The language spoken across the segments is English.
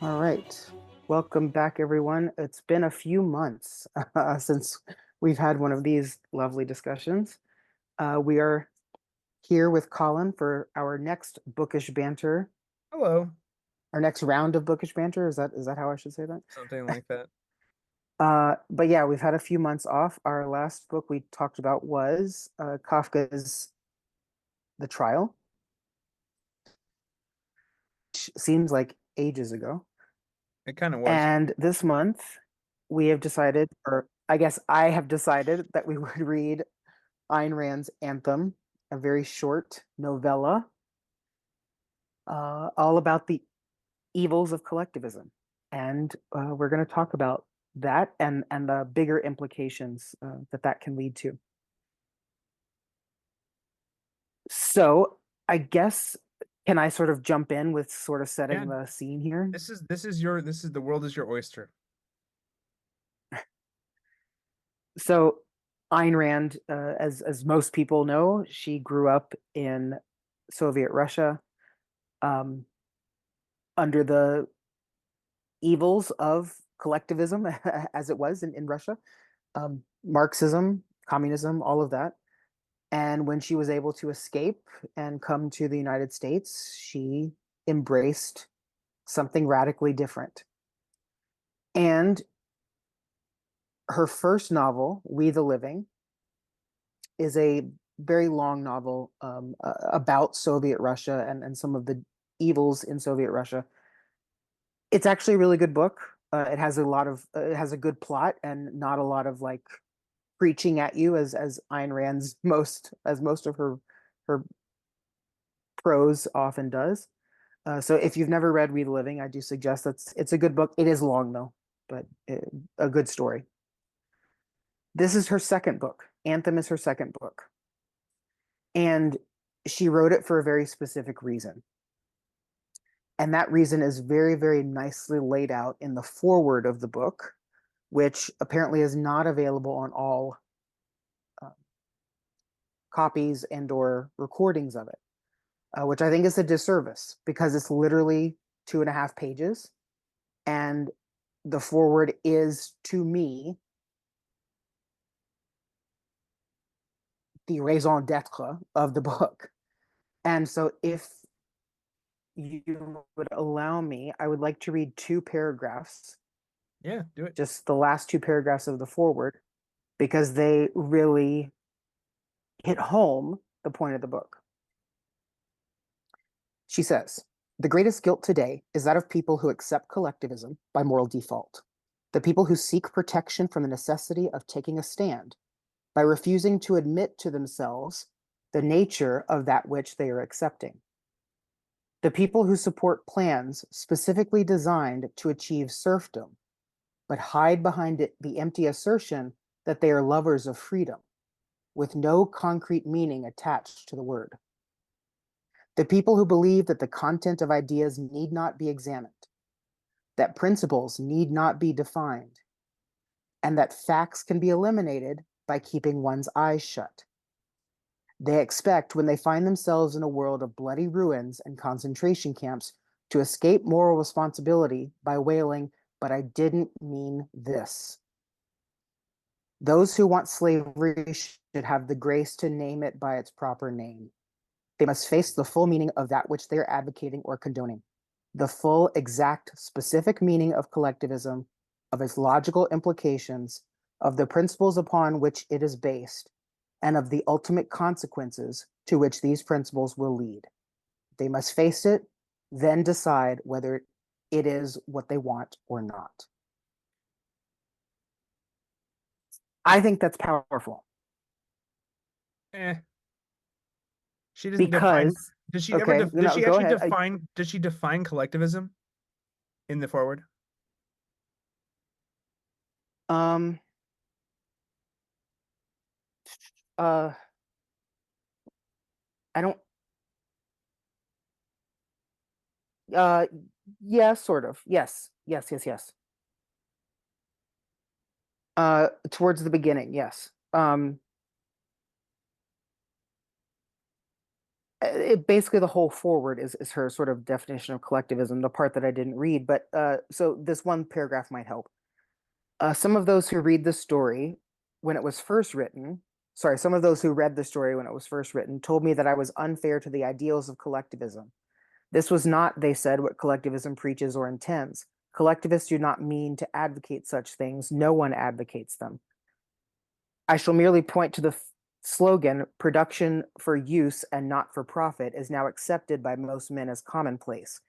All right. Welcome back, everyone. It's been a few months since we've had one of these lovely discussions. We are here with Colin for our next bookish banter, Hello. our next round of bookish banter. Is that how I should say that? Something like that. But yeah, we've had a few months off. Our last book we talked about was Kafka's The Trial, which seems like ages ago. It kind of was. And this month we have decided, or I guess I have decided, that we would read Ayn Rand's Anthem, a very short novella, all about the evils of collectivism. And we're going to talk about that and the bigger implications that can lead to. So I guess, can I sort of jump in with sort of Yeah. setting the scene here? This is the world is your oyster. So Ayn Rand, as most people know, she grew up in Soviet Russia, um, under the evils of collectivism, as it was in Russia, Marxism, communism, all of that. And when she was able to escape and come to the United States, she embraced something radically different. And her first novel, We the Living, is a very long novel about Soviet Russia and some of the evils in Soviet Russia. It's actually a really good book. It has a good plot and not a lot of like preaching at you as Ayn Rand's most of her prose often does. So if you've never read Read the Living, I do suggest it's a good book. It is long though, but a good story. This is her second book. Anthem is her second book, and she wrote it for a very specific reason. And that reason is very, very nicely laid out in the foreword of the book, which apparently is not available on all uh, copies and or recordings of it, which I think is a disservice because it's literally 2.5 pages, and the foreword is, to me, the raison d'etre of the book. And so, if you would allow me, I would like to read two paragraphs, Yeah, do it. just the last two paragraphs of the foreword, because they really hit home the point of the book. She says, "The greatest guilt today is that of people who accept collectivism by moral default. The people who seek protection from the necessity of taking a stand by refusing to admit to themselves the nature of that which they are accepting. The people who support plans specifically designed to achieve serfdom, but hide behind it the empty assertion that they are lovers of freedom, with no concrete meaning attached to the word. The people who believe that the content of ideas need not be examined, that principles need not be defined, and that facts can be eliminated by keeping one's eyes shut. They expect, when they find themselves in a world of bloody ruins and concentration camps, to escape moral responsibility by wailing, 'But I didn't mean this.' Those who want slavery should have the grace to name it by its proper name. They must face the full meaning of that which they are advocating or condoning, the full, exact, specific meaning of collectivism, of its logical implications, of the principles upon which it is based, and of the ultimate consequences to which these principles will lead. They must face it, then decide whether it is what they want or not." I think that's powerful Eh. She doesn't define. because, Does she ever okay, does no, she go actually ahead. define collectivism in the forward? Um, uh, I don't, uh, yeah, sort of. Yes, yes, yes, yes. Towards the beginning, yes. basically the whole forward is her sort of definition of collectivism, the part that I didn't read. But so this one paragraph might help. Some of those who read the story when it was first written, sorry, some of those who read the story when it was first written told me that I was unfair to the ideals of collectivism. This was not, they said, what collectivism preaches or intends. Collectivists do not mean to advocate such things. No one advocates them. I shall merely point to the slogan, production for use and not for profit, is now accepted by most men as commonplace,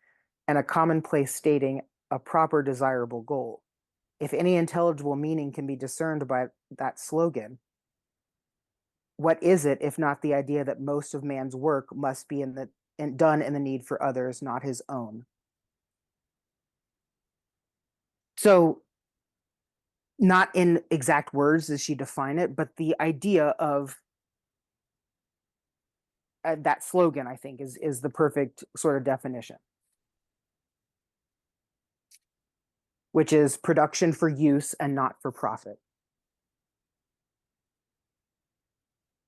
and a commonplace stating a proper desirable goal. If any intelligible meaning can be discerned by that slogan, what is it if not the idea that most of man's work must be done in the need for others, not his own? So, not in exact words does she define it, but the idea of that slogan, I think, is the perfect sort of definition, which is production for use and not for profit.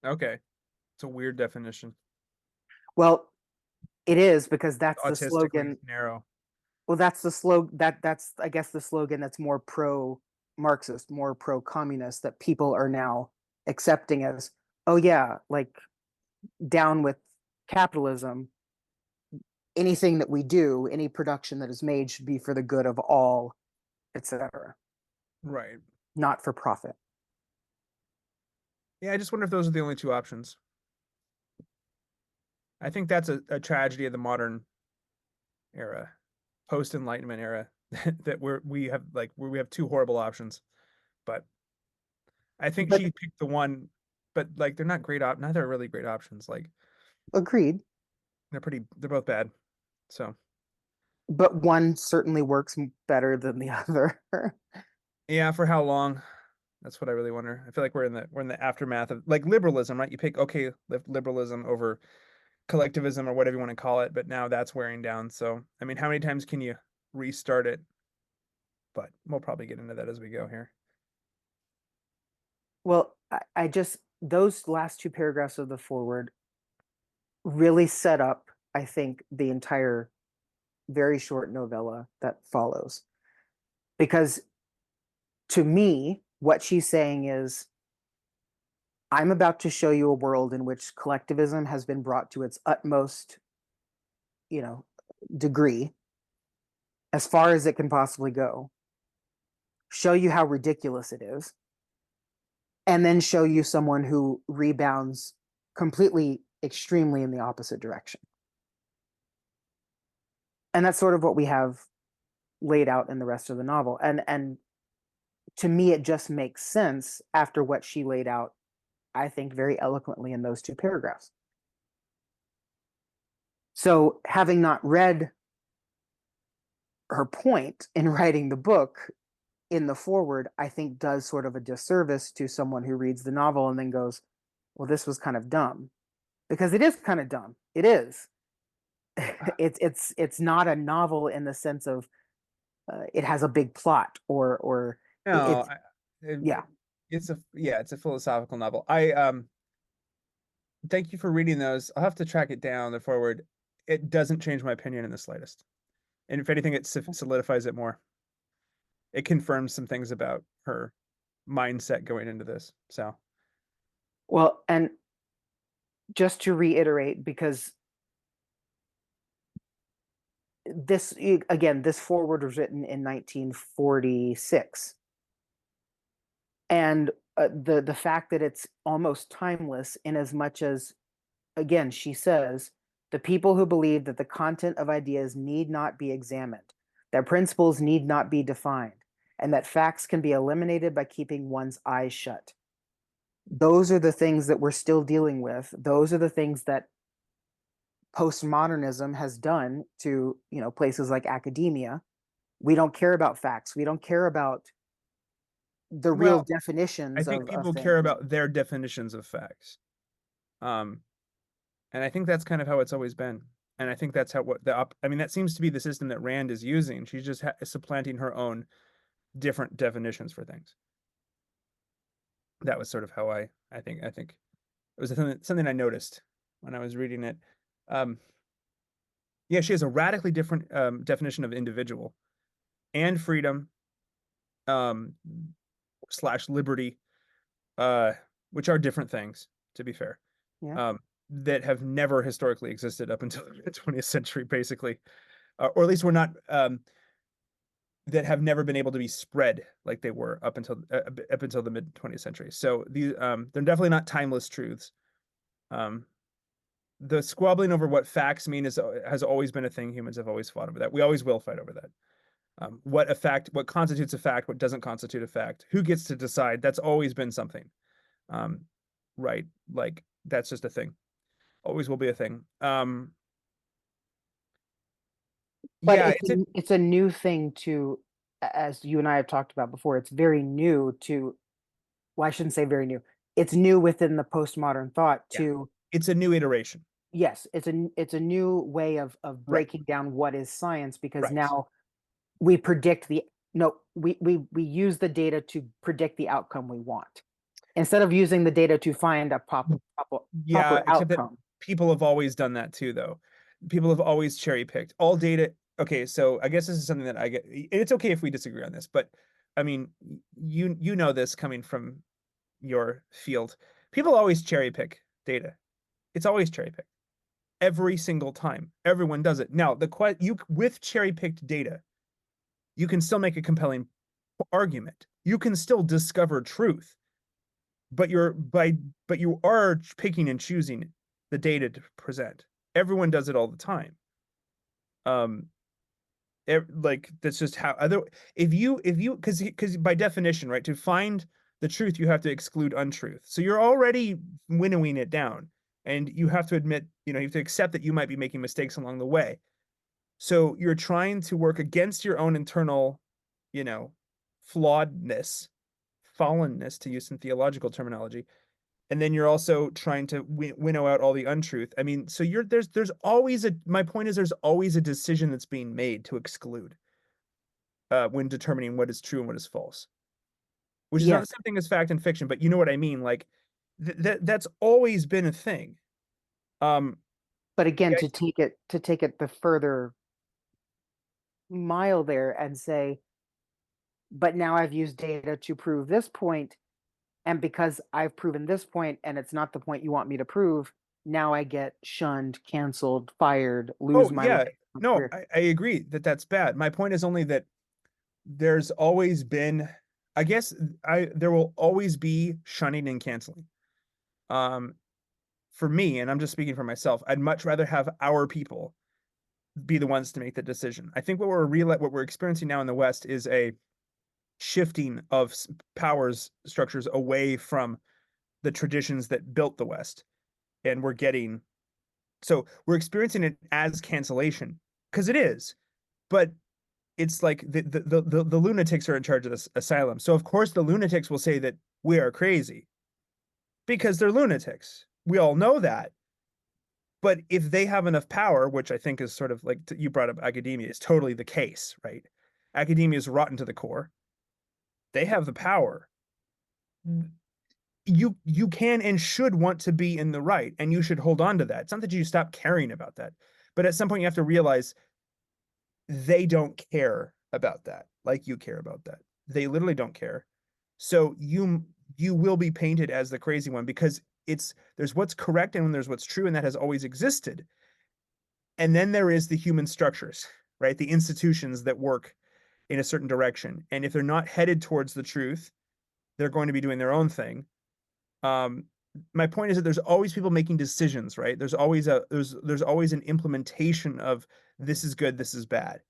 Okay. It's a weird definition. Well, it is because that's the Autistically slogan. narrow. Well, that's the slogan that's I guess the slogan that's more pro Marxist, more pro communist that people are now accepting as, oh yeah, like down with capitalism. Anything that we do, any production that is made should be for the good of all, etc., Right. not for profit. Yeah, I just wonder if those are the only two options. I think that's a tragedy of the modern era, post Enlightenment era, that we have two horrible options. But I think But she picked the one, but like they're not neither are really great options. Like agreed. they're both bad. So But one certainly works better than the other. yeah, for how long? That's what I really wonder. I feel like we're in the aftermath of like liberalism, right? You pick okay, liberalism over collectivism or whatever you want to call it, but now that's wearing down. So I mean, how many times can you restart it? But we'll probably get into that as we go here. Well, I just, those last two paragraphs of the forward really set up, I think, the entire very short novella that follows. Because to me, what she's saying is, I'm about to show you a world in which collectivism has been brought to its utmost, you know, degree, as far as it can possibly go, show you how ridiculous it is, and then show you someone who rebounds completely, extremely in the opposite direction. And that's sort of what we have laid out in the rest of the novel. And to me, it just makes sense after what she laid out, I think, very eloquently in those two paragraphs. So, having not read her point in writing the book in the forward, I think does sort of a disservice to someone who reads the novel and then goes, well, this was kind of dumb. Because it is kind of dumb. It is. It's not a novel in the sense of it has a big plot or No, it's yeah. it's a philosophical novel. I thank you for reading those. I'll have to track it down the forward. It doesn't change my opinion in the slightest. And if anything, it solidifies it more. It confirms some things about her mindset going into this. So, Well, and just to reiterate, because this again, this forward was written in 1946, and the fact that it's almost timeless, in as much as, again, she says, the people who believe that the content of ideas need not be examined, that principles need not be defined, and that facts can be eliminated by keeping one's eyes shut. Those are the things that we're still dealing with. Those are the things that postmodernism has done to, places like academia. We don't care about facts. We don't care about the real well, I definitions think of people care things. about their definitions of facts. Um, and I think that's kind of how it's always been. And I think that's how I mean, that seems to be the system that Rand is using. She's just supplanting her own different definitions for things. That was sort of how I think it was something I noticed when I was reading it. Um, yeah, she has a radically different definition of individual and freedom um, slash liberty, uh, which are different things, to be fair, Yeah. that have never historically existed up until the 20th century, basically, or at least we're not that have never been able to be spread like they were up until the mid 20th century. So they're definitely not timeless truths. Um, the squabbling over what facts mean has always been a thing. Humans have always fought over that. We always will fight over that. What constitutes a fact, what doesn't constitute a fact, who gets to decide. That's always been something. Um, right? Like that's just a thing. Always will be a thing. But Yeah, it's a new thing to, as you and I have talked about before, it's very new to, well, I shouldn't say very new. It's new within the postmodern thought yeah. to, It's a new iteration. yes, it's a new way of Right. breaking down what is science, because Right. now we predict the no, we use the data to predict the outcome we want, instead of using the data to find a Yeah, proper except that outcome. people have always done that too, though. People have always cherry picked all data. Okay, so I guess this is something that I get. It's okay if we disagree on this, but I mean, you know this coming from your field. People always cherry pick data. It's always cherry picked every single time. Everyone does it. Now, you with cherry picked data, you can still make a compelling argument. You can still discover truth, but you are picking and choosing the data to present. Everyone does it all the time. Um, like that's just how other if you because by definition, right, to find the truth, you have to exclude untruth. So you're already winnowing it down, and you have to admit, you have to accept that you might be making mistakes along the way. So you're trying to work against your own internal, you know, flawedness, fallenness, to use some theological terminology, and then you're also trying to winnow out all the untruth. I mean, so there's always a my point is there's always a decision that's being made to exclude when determining what is true and what is false, which is not the Yes, same thing as fact and fiction, but you know what I mean. Like that's always been a thing. Um, but again, yeah, to take it the further mile there and say, but now I've used data to prove this point, and because I've proven this point and it's not the point you want me to prove, now I get shunned, canceled, fired, oh lose my life, yeah, my no, career. I agree that that's bad. My point is only that there's always been, I guess, I there will always be shunning and canceling. Um, for me, and I'm just speaking for myself, I'd much rather have our people be the ones to make the decision. I think what we're experiencing now in the West is a shifting of powers structures away from the traditions that built the West, and we're experiencing it as cancellation because it is, but it's like the lunatics are in charge of this asylum, so of course the lunatics will say that we are crazy because they're lunatics. We all know that. But if they have enough power, which I think is sort of like you brought up academia, is totally the case, right? Academia is rotten to the core. They have the power. You can and should want to be in the right, and you should hold on to that. It's not that you stop caring about that, but at some point you have to realize they don't care about that like you care about that. They literally don't care. So you will be painted as the crazy one because there's what's correct and there's what's true, and that has always existed. And then there is the human structures, right? The institutions that work in a certain direction. And if they're not headed towards the truth, they're going to be doing their own thing. Um, my point is that there's always people making decisions, right? There's always an implementation of this is good, this is bad.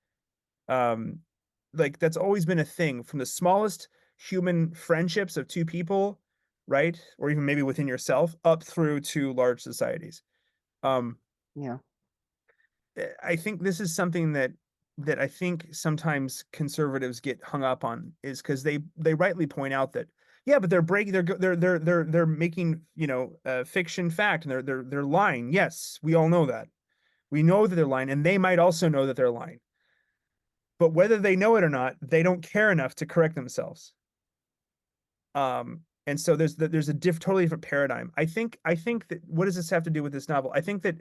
Um, like that's always been a thing from the smallest human friendships of two people, right? Or even maybe within yourself, up through to large societies. Um, Yeah. I think this is something that I think sometimes conservatives get hung up on is because they rightly point out that yeah, but they're making fiction fact, and they're lying. Yes, we all know that. We know that they're lying, and they might also know that they're lying. But whether they know it or not, they don't care enough to correct themselves. And so there's a totally different paradigm. I think that what does this have to do with this novel? I think that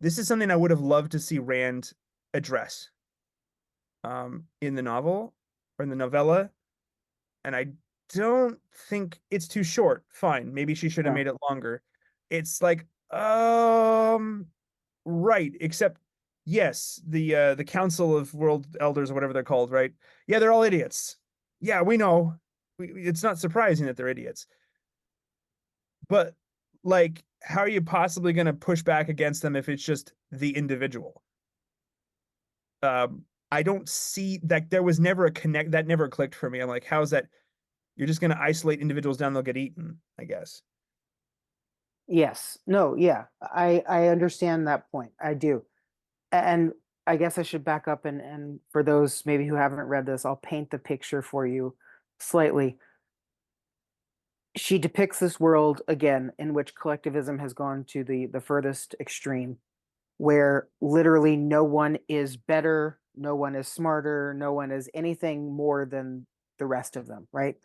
this is something I would have loved to see Rand address in the novel or in the novella, and I don't think it's too short. Fine, maybe she should have Yeah. made it longer. It's like, um, right, except yes, the Council of World Elders or whatever they're called, right? Yeah, they're all idiots. Yeah, we know. It's not surprising that they're idiots. But like, how are you possibly going to push back against them if it's just the individual? I don't see that there was never a connect that never clicked for me. I'm like, how's that? You're just going to isolate individuals down, they'll get eaten, I guess. Yes. No, yeah. I understand that point. I do. And I guess I should back up and for those maybe who haven't read this, I'll paint the picture for you slightly. She depicts this world again in which collectivism has gone to the furthest extreme, where literally no one is better, no one is smarter, no one is anything more than the rest of them, right?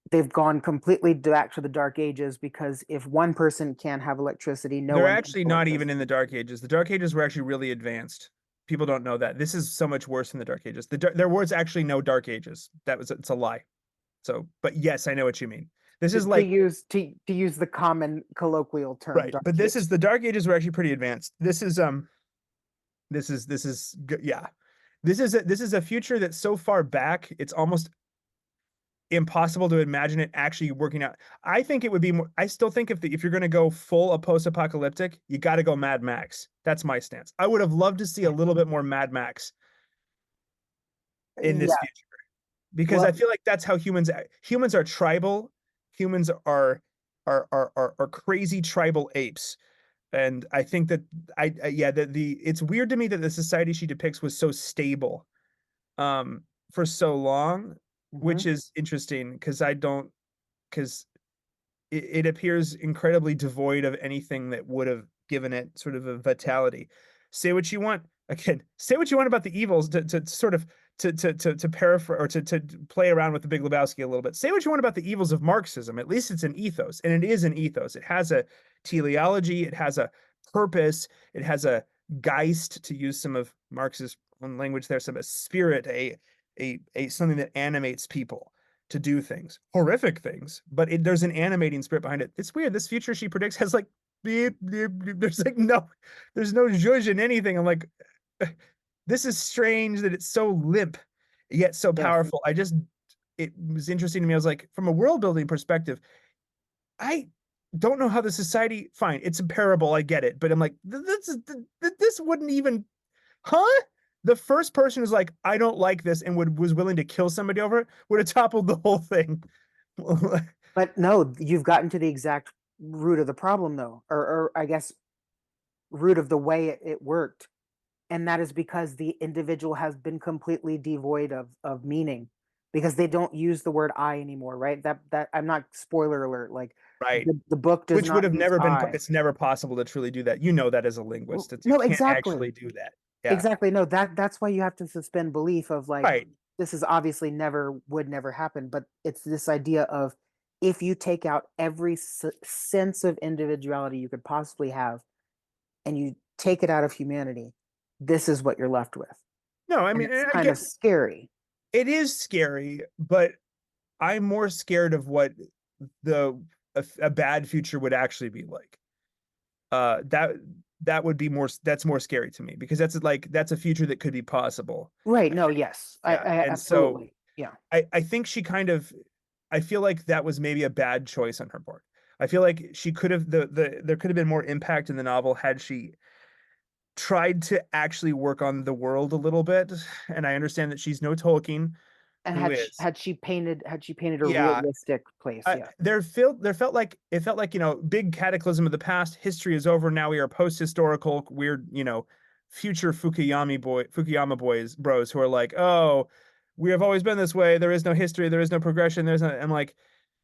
They've gone completely back to the dark ages because if one person can't have electricity, no They're one can actually have not even electricity. in the Dark Ages. The Dark Ages were actually really advanced. People don't know that. This is so much worse than the Dark Ages. There was actually no Dark Ages. It's a lie. So, but yes, I know what you mean. This is To like use to use the common colloquial term, right, dark but this is ages. the Dark Ages were actually pretty advanced. This is yeah. This is a future that's so far back, it's almost impossible to imagine it actually working out. I think it would be more. I still think if you're going to go full post-apocalyptic, you got to go Mad Max. That's my stance. I would have loved to see a little bit more Mad Max in this Yeah. future because I Well, feel like that's how humans are tribal. Humans are crazy tribal apes. And I think that yeah, the it's weird to me that the society she depicts was so stable for so long, which mhm. is interesting because I don't because it appears incredibly devoid of anything that would have given it sort of a vitality. Say what you want. Again, say what you want about the evils to sort of to paraphrase or to play around with the Big Lebowski a little bit. Say what you want about the evils of Marxism. At least it's an ethos, and it is an ethos. It has a teleology. It has a purpose. It has a Geist, to use some of Marx's own language. There's some a spirit, a something that animates people to do things, horrific things, but there's an animating spirit behind it. It's weird. This future she predicts has like there's like there's no zhuzh in anything. I'm like, this is strange that it's so limp yet so Yes. powerful. It was interesting to me. I was like, from a world building perspective, I don't know how the society. Fine, it's a parable. I get it, but I'm like, this wouldn't even, huh? The first person who's like, I don't like this, and was willing to kill somebody over it would have toppled the whole thing. But no, you've gotten to the exact root of the problem though, or I guess root of the way it worked. And that is because the individual has been completely devoid of meaning because they don't use the word I anymore, right? That I'm not spoiler alert, like Right. the book does Which would not have use never been, I. it's never possible to truly do that. You know that as a linguist, you No, can't exactly. actually do that. Yeah. Exactly. No, that's why you have to suspend belief of like Right. this is obviously never would never happen, but it's this idea of if you take out every sense of individuality you could possibly have and you take it out of humanity, this is what you're left with. No, I And mean, it's I kind of get scary. it is scary, but I'm more scared of what the a bad future would actually be like. That that would be more that's more scary to me because that's a future that could be possible. Right. No, yes. Yeah. I And so absolutely. Yeah. I think she kind of I feel like that was maybe a bad choice on her part. I feel like she could have there could have been more impact in the novel had she tried to actually work on the world a little bit. And I understand that she's no Tolkien, And who is. had she painted a Yeah, realistic place, yeah. there felt like it felt like big cataclysm of the past. History is over. Now we are post historical weird future Fukuyama boys bros who are like, oh, we have always been this way. There is no history. There is no progression. There's no. I'm like,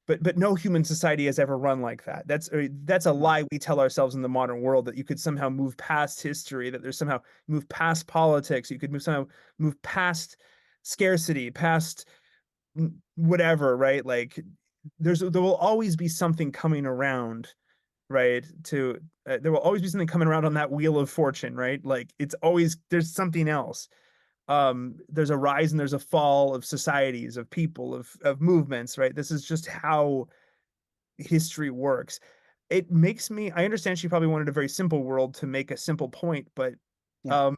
but no human society has ever run like that. That's a No. lie we tell ourselves in the modern world that you could somehow move past history. That there's somehow move past politics. You could somehow move past scarcity, past whatever, right? Like there will always be something coming around, right? To there will always be something coming around on that wheel of fortune, right? Like it's always there's something else. There's a rise and there's a fall of societies, of people, of movements, right? This is just how history works. It makes me, I understand she probably wanted a very simple world to make a simple point, but Yeah. um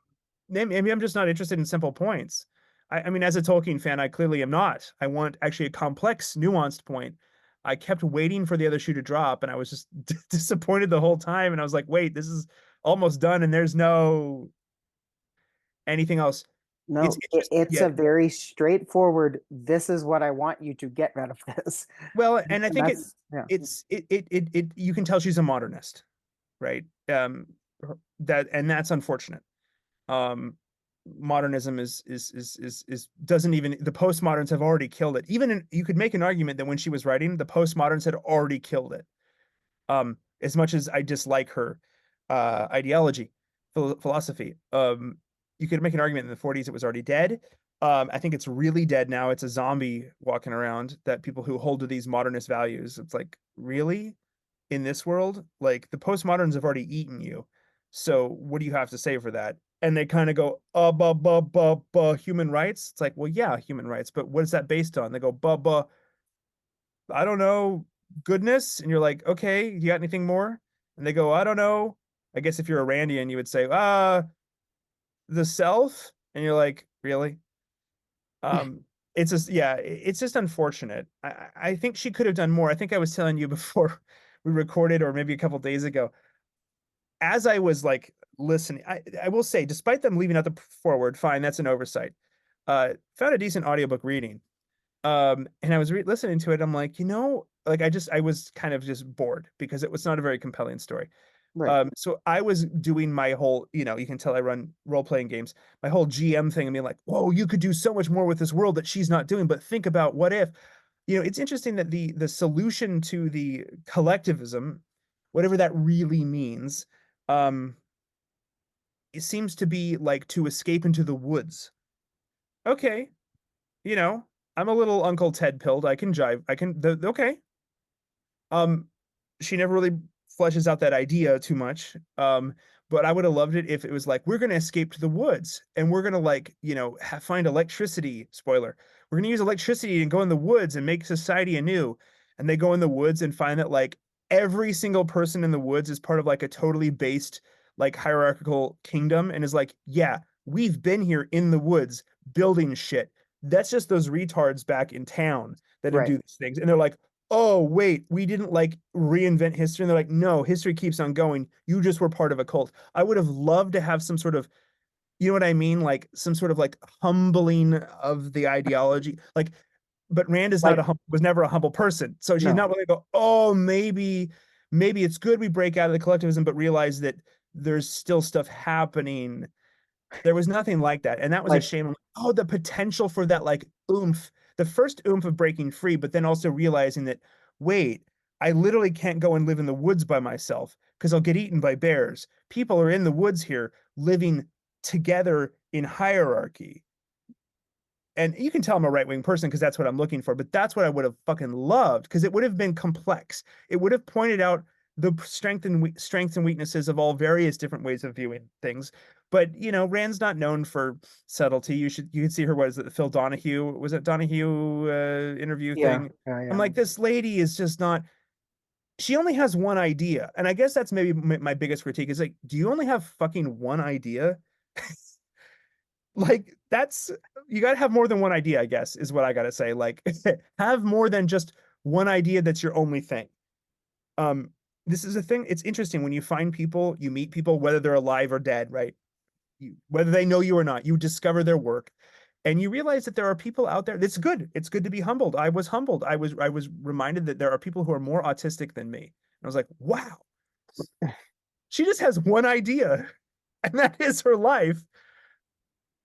maybe I'm just not interested in simple points. I mean, as a Tolkien fan, I clearly am not. I want actually a complex, nuanced point. I kept waiting for the other shoe to drop, and I was just disappointed the whole time. And I was like, wait, this is almost done, and there's no anything else. It's No, interesting. it's Yeah. a very straightforward, this is what I want you to get out of this. Well, and I And think that's, yeah, you can tell she's a modernist, right? That and that's unfortunate. Um, Modernism is doesn't even the postmoderns have already killed it. Even in, you could make an argument that when she was writing, the postmoderns had already killed it. As much as I dislike her ideology, philosophy, you could make an argument in the 40s it was already dead. I think it's really dead now. It's a zombie walking around that people who hold to these modernist values. It's like, really? In this world? Like the postmoderns have already eaten you. So what do you have to say for that? And they kind of go, human rights. It's like, well, yeah, human rights, but what is that based on? They go, I don't know, goodness. And you're like, okay, you got anything more? And they go, I don't know. I guess if you're a Randian, you would say, the self. And you're like, really? Um, it's just, yeah, it's just unfortunate. I think she could have done more. I think I was telling you before we recorded, or maybe a couple days ago, as I was like listening, I will say, despite them leaving out the forward, fine, that's an oversight. Found a decent audiobook reading. And I was listening to it. I'm like, like I was kind of just bored because it was not a very compelling story. right. So I was doing my whole, you can tell I run role-playing games, my whole GM thing and being like, whoa, you could do so much more with this world that she's not doing, but think about what if. It's interesting that the solution to the collectivism, whatever that really means, um, it seems to be like to escape into the woods. Okay, you know, I'm a little Uncle Ted pilled. I can jive. Okay. Um, she never really fleshes out that idea too much. But I would have loved it if it was like, we're going to escape to the woods and we're going to like, find electricity. Spoiler. We're going to use electricity and go in the woods and make society anew. And they go in the woods and find that like every single person in the woods is part of like a totally based, like hierarchical kingdom and is like, yeah, we've been here in the woods building shit. That's just those retards back in town that do Right. these things. And they're like, oh, wait, we didn't like reinvent history. And they're like, no, history keeps on going. You just were part of a cult. I would have loved to have some sort of, you know what I mean? Like some sort of like humbling of the ideology. Like, but Rand is not Like, was never a humble person. So she's not no, really go, oh, maybe it's good we break out of the collectivism, but realize that there's still stuff happening. There was nothing like that. And that was a like, shame. Oh, the potential for that like oomph, the first oomph of breaking free, but then also realizing that, wait, I literally can't go and live in the woods by myself because I'll get eaten by bears. People are in the woods here living together in hierarchy. And you can tell I'm a right wing person because that's what I'm looking for, but that's what I would have fucking loved because it would have been complex. It would have pointed out the strengths and weaknesses of all various different ways of viewing things. But Rand's not known for subtlety. You can see her. What is it? The Phil Donahue, was it Donahue interview yeah, thing? yeah, I'm yeah. like, this lady is just not. She only has one idea, and I guess that's maybe my biggest critique is like, do you only have fucking one idea? Like that's you got to have more than one idea, I guess, is what I got to say. Like have more than just one idea that's your only thing. Um this is a thing. It's interesting when you find people, you meet people whether they're alive or dead, right? Whether they know you or not, you discover their work and you realize that there are people out there. It's good. It's good to be humbled. I was humbled. I was reminded that there are people who are more autistic than me. And I was like, "Wow. She just has one idea and that is her life."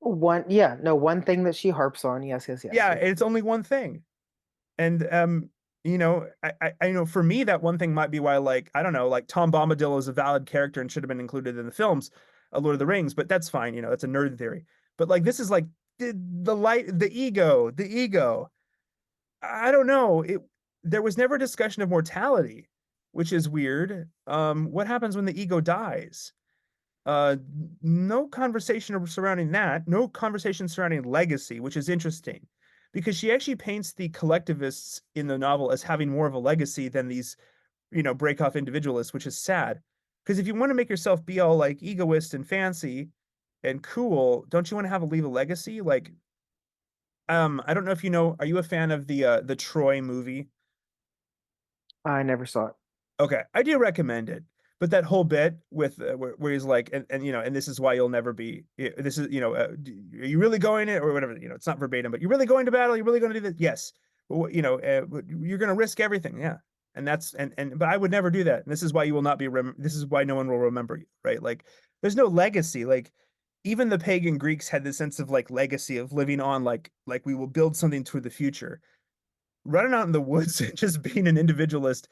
One, yeah, no, one thing that she harps on. Yes, yes, yes. Yeah, it's only one thing. And I know for me that one thing might be why, like, I don't know, like Tom Bombadil is a valid character and should have been included in the films, Lord of the Rings, but that's fine, that's a nerd theory. But like this is like the light, the ego. I don't know. There was never a discussion of mortality. which is weird. What happens when the ego dies? Uh, no conversation surrounding that. No conversation surrounding legacy, which is interesting because she actually paints the collectivists in the novel as having more of a legacy than these, break off individualists, which is sad. Because if you want to make yourself be all like egoist and fancy and cool, don't you want to leave a legacy? Like, I don't know if you know, are you a fan of the Troy movie? I never saw it. Okay, I do recommend it. But that whole bit with where he's like, and and this is why you'll never be. This is are you really going it or whatever? It's not verbatim, but you're really going to battle. You're really going to do this. Yes, but, you're going to risk everything. Yeah, and that's and but I would never do that. And this is why you will not be. This is why no one will remember you. Right? Like, there's no legacy. Like, even the pagan Greeks had this sense of like legacy of living on. Like we will build something to the future. Running out in the woods and just being an individualist,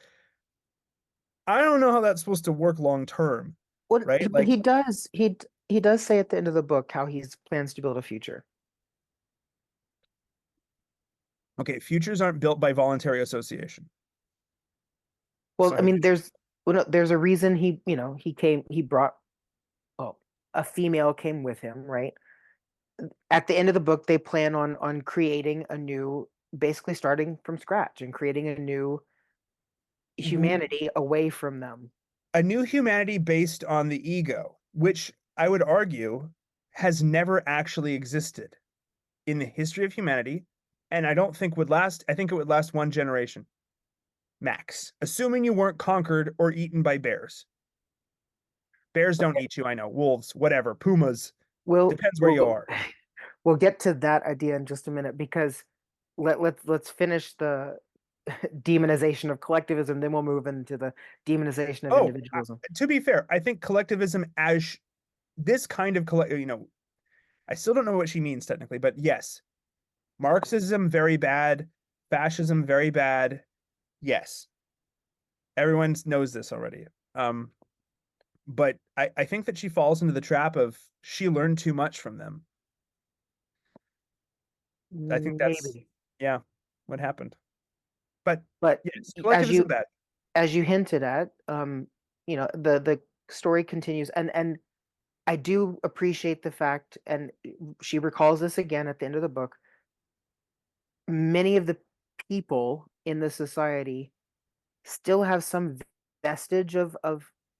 I don't know how that's supposed to work long term, Well, right? but Like, he does say at the end of the book how he plans to build a future. okay, futures aren't built by voluntary association. Well, So I have mean, there's a reason he brought, well, a female came with him, right? At the end of the book, they plan on creating a new, basically starting from scratch and creating a new humanity away from them. a new humanity based on the ego, which I would argue has never actually existed in the history of humanity, and I don't think would last. I think it would last one generation max, assuming you weren't conquered or eaten by bears. Bears don't eat you, I know. Wolves, whatever, pumas, We'll depends where you we'll are. we'll get to that idea in just a minute because let's finish the demonization of collectivism, then we'll move into the demonization of Oh, individualism. to be fair, I think collectivism as this kind of I still don't know what she means technically, but yes, Marxism very bad, fascism very bad. Yes, everyone knows this already. Um, but I think that she falls into the trap of she learned too much from them. I think that's, Maybe. yeah, what happened. But But yes, as collectivism bad. you hinted at, the story continues, and I do appreciate the fact, and she recalls this again at the end of the book. Many of the people in the society still have some vestige of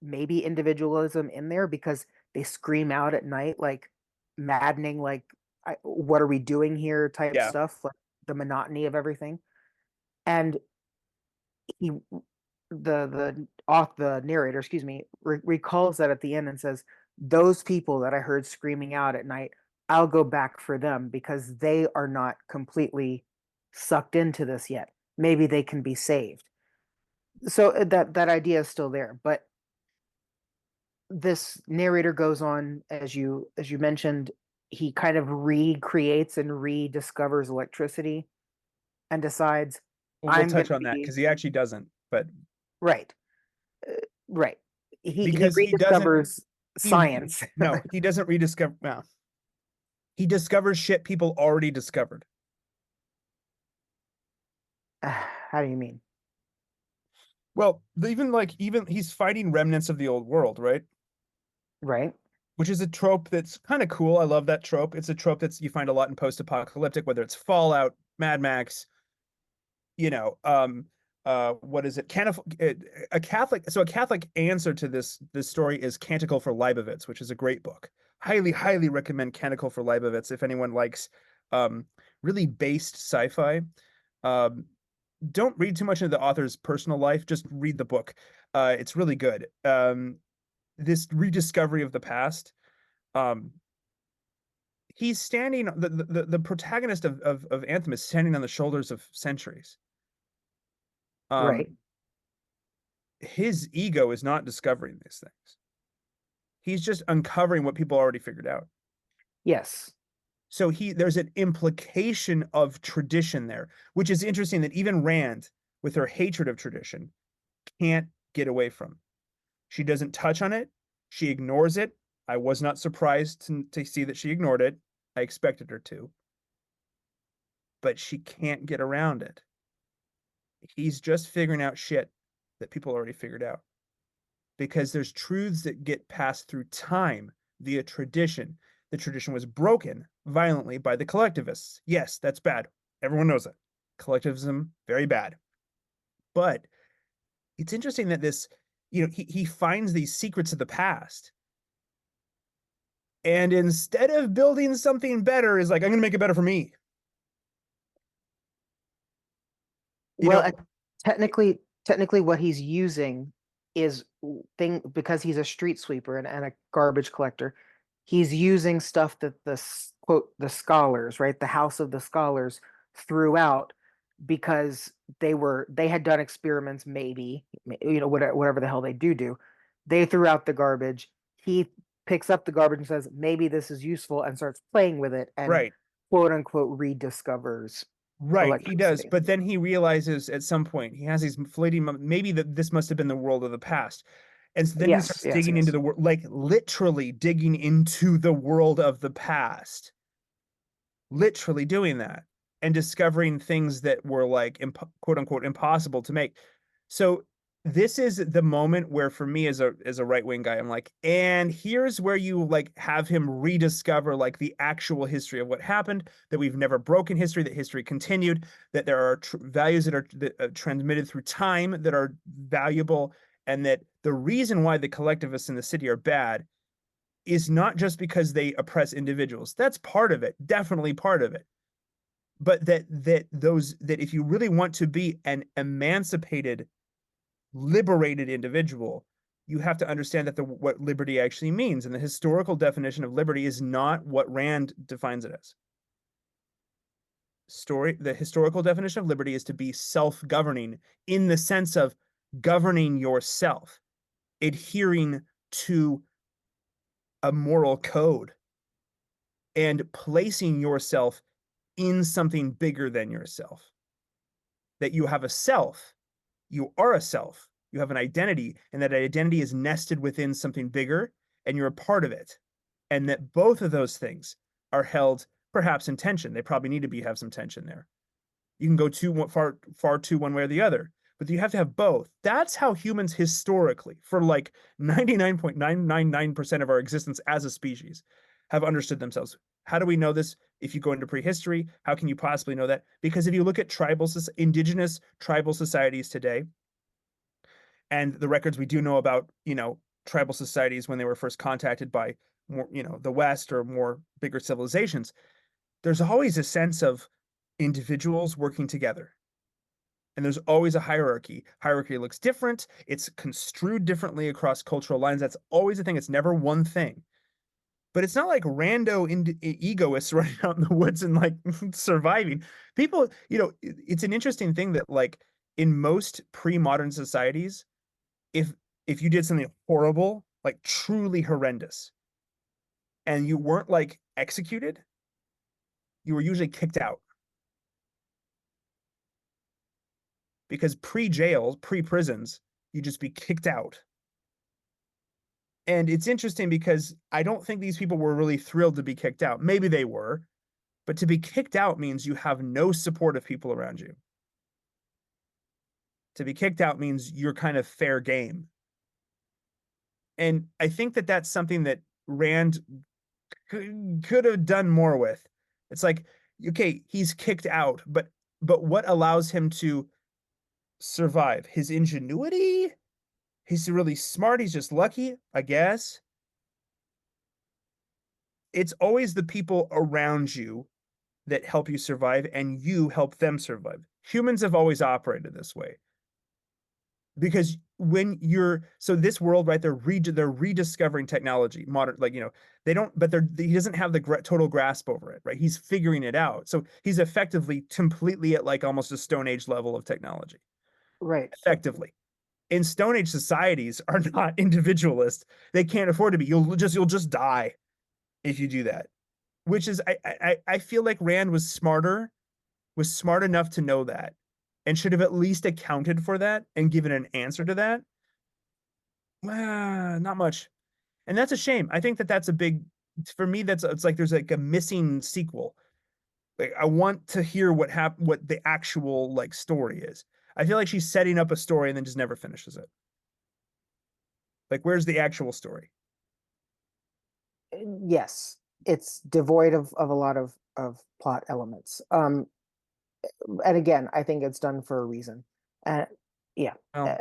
maybe individualism in there because they scream out at night like maddening, like, what are we doing here type Yeah. stuff, like the monotony of everything. And he the narrator, excuse me, recalls that at the end and says, those people that I heard screaming out at night, I'll go back for them because they are not completely sucked into this yet. Maybe they can be saved. So that idea is still there, but this narrator goes on, as you mentioned, he kind of recreates and rediscovers electricity and decides, Well, we'll I'm going touch to on that be because he actually doesn't, but right. uh, right. He because he doesn't, rediscovers science. no, he doesn't rediscover. No, he discovers shit people already discovered. How do you mean? Well, even he's fighting remnants of the old world, right? Right. Which is a trope that's kind of cool. I love that trope. It's a trope that's you find a lot in post-apocalyptic, whether it's Fallout, Mad Max, what is it? A Catholic. So a Catholic answer to this story is Canticle for Leibowitz, which is a great book. Highly, highly recommend Canticle for Leibowitz if anyone likes um, really based sci-fi. Um, don't read too much into the author's personal life. Just read the book. It's really good. This rediscovery of the past. Um, he's standing. The protagonist of Anthem is standing on the shoulders of centuries. Right. Um, his ego is not discovering these things. He's just uncovering what people already figured out. Yes. So there's an implication of tradition there, which is interesting that even Rand, with her hatred of tradition, can't get away from. She doesn't touch on it. She ignores it. I was not surprised to see that she ignored it. I expected her to, but she can't get around it. He's just figuring out shit. that people already figured out, because there's truths that get passed through time via tradition. The tradition was broken violently by the collectivists. Yes, that's bad. Everyone knows it. Collectivism, very bad. But it's interesting that this, he finds these secrets of the past. And instead of building something better, is like, I'm going to make it better for me. You Well, know, and technically, what he's using is thing because he's a street sweeper and a garbage collector. He's using stuff that quote the scholars, right, the House of the Scholars threw out because they had done experiments, maybe whatever the hell they do. They threw out the garbage. He picks up the garbage and says maybe this is useful and starts playing with it and right. quote unquote rediscovers Right, he does, electricity. but then he realizes at some point he has these fleeting maybe that this must have been the world of the past. And so then he Yes, starts yes, digging into yes. the world, like literally digging into the world of the past, literally doing that and discovering things that were like quote unquote impossible to make. So this is the moment where for me as a right-wing guy, I'm like, and here's where you like have him rediscover like the actual history of what happened, that we've never broken history, that history continued, that there are values that are transmitted through time that are valuable, and that the reason why the collectivists in the city are bad is not just because they oppress individuals. That's part of it, definitely part of it. But that if you really want to be an emancipated, liberated individual, you have to understand that what liberty actually means. And the historical definition of liberty is not what Rand defines it as. The historical definition of liberty is to be self-governing in the sense of governing yourself, adhering to a moral code, and placing yourself in something bigger than yourself. That you have a self, you are a self, you have an identity, and that identity is nested within something bigger, and you're a part of it. And that both of those things are held perhaps in tension. They probably need to have some tension there. You can go too far too one way or the other, but you have to have both. That's how humans historically, for like 99.999% of our existence as a species, have understood themselves. How do we know this? If you go into prehistory, how can you possibly know that? Because if you look at indigenous tribal societies today, and the records we do know about, tribal societies when they were first contacted by more, the West or more bigger civilizations, there's always a sense of individuals working together. And there's always a hierarchy. Hierarchy looks different. It's construed differently across cultural lines. That's always a thing. It's never one thing. But it's not like rando egoists running out in the woods and like surviving. People, it's an interesting thing that like in most pre-modern societies, if if you did something horrible, like truly horrendous, and you weren't like executed, you were usually kicked out. Because pre-jails, pre-prisons, you just be kicked out. And it's interesting because I don't think these people were really thrilled to be kicked out. Maybe they were, but to be kicked out means you have no supportive people around you. To be kicked out means you're kind of fair game. And I think that that's something that Rand could have done more with. It's like, okay, he's kicked out, but what allows him to survive? His ingenuity? He's really smart. He's just lucky, I guess. It's always the people around you that help you survive, and you help them survive. Humans have always operated this way because when you're so this world, right? They're rediscovering technology, modern, like they don't, but he doesn't have the total grasp over it, right? He's figuring it out, so he's effectively completely at like almost a Stone Age level of technology, Right. effectively. In Stone Age societies are not individualist. They can't afford to be. You'll just die if you do that. Which is I feel like Rand was smart enough to know that, and should have at least accounted for that and given an answer to that. Not much, and that's a shame. I think that that's a big for me. It's like there's like a missing sequel. Like I want to hear what the actual like story is. I feel like she's setting up a story and then just never finishes it. Like, where's the actual story? Yes, it's devoid of a lot of plot elements. And again, I think it's done for a reason. Uh, yeah. Well, Uh,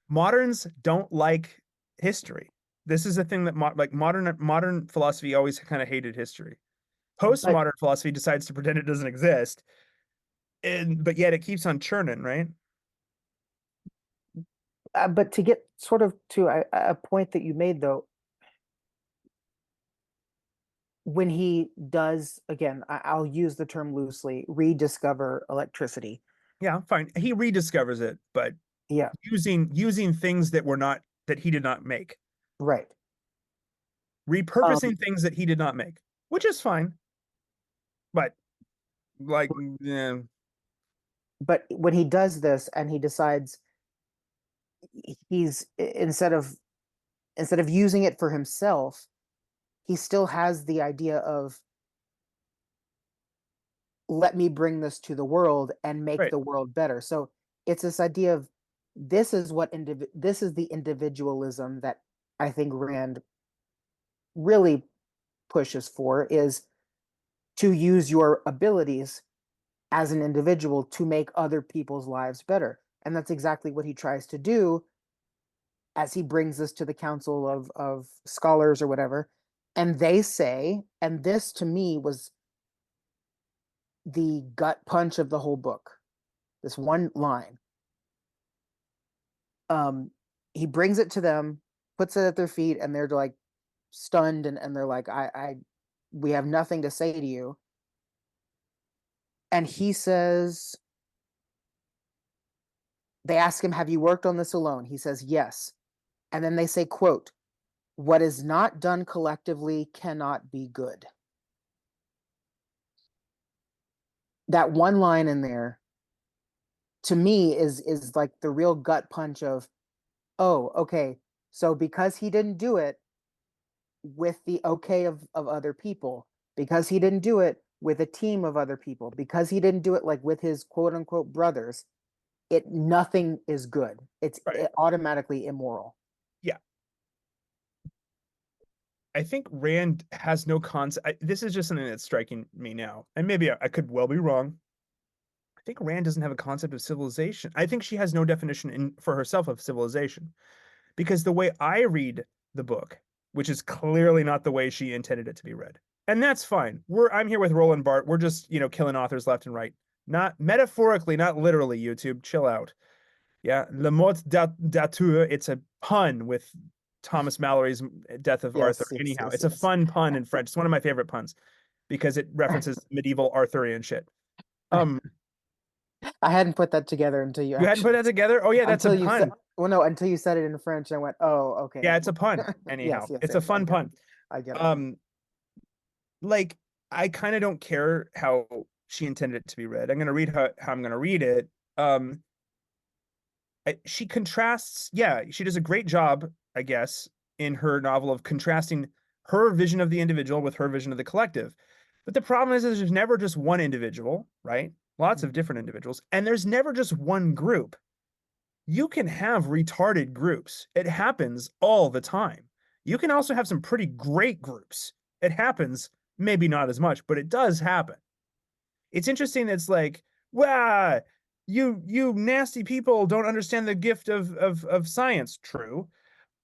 moderns don't like history. This is a thing that like modern philosophy always kind of hated history. but Postmodern philosophy decides to pretend it doesn't exist, and but yet it keeps on churning, right? but to get sort of to a point that you made though, when he does again, I'll use the term loosely, rediscover electricity. Yeah, fine. He rediscovers it, but Yeah, using things that were not that he did not make, right. repurposing things that he did not make, which is fine. But like, yeah, But when he does this and he decides he's instead of using it for himself, he still has the idea of let me bring this to the world and make right, the world better. So it's this idea of this is the individualism that I think Rand really pushes for is to use your abilities as an individual to make other people's lives better. And that's exactly what he tries to do as he brings this to the council of scholars or whatever. And they say, and this to me was the gut punch of the whole book, this one line. Um, he brings it to them, puts it at their feet, and they're like stunned and they're like, we have nothing to say to you. And he says, they ask him, have you worked on this alone? He says, yes. And then they say, quote, what is not done collectively cannot be good. That one line in there to me is like the real gut punch of, oh, okay, so because he didn't do it with the okay of other people, because he didn't do it with a team of other people, because he didn't do it like with his quote unquote brothers, it nothing is good. It's right. automatically immoral. Yeah. I think Rand has no concept. This is just something that's striking me now, and maybe I could well be wrong. I think Rand doesn't have a concept of civilization. I think she has no definition for herself of civilization because the way I read the book, which is clearly not the way she intended it to be read, and that's fine. I'm here with Roland Bart. We're just killing authors left and right, not metaphorically, not literally. YouTube, chill out. Yeah, Le Mot d'Arthur. It's a pun with Thomas Mallory's Death of Arthur. Yes, yes, Anyhow, yes, it's a yes. fun pun in French. It's one of my favorite puns because it references medieval Arthurian shit. Um, I hadn't put that together until you you hadn't put actually that together? Oh yeah, that's a until you said pun. well no until you said it in French. I went, oh, okay. Yeah, it's a pun. Yes, Anyhow, yes, it's a yes. I fun get it. pun. I get it. Um, like I kind of don't care how she intended it to be read. I'm gonna read how I'm gonna read it. Um, she contrasts, yeah, she does a great job, I guess, in her novel of contrasting her vision of the individual with her vision of the collective. But the problem is there's never just one individual, right? Lots of Mhm. different individuals, and there's never just one group. You can have retarded groups. It happens all the time. You can also have some pretty great groups. It happens, maybe not as much, but it does happen. It's interesting that it's like, wow, you nasty people don't understand the gift of science. True.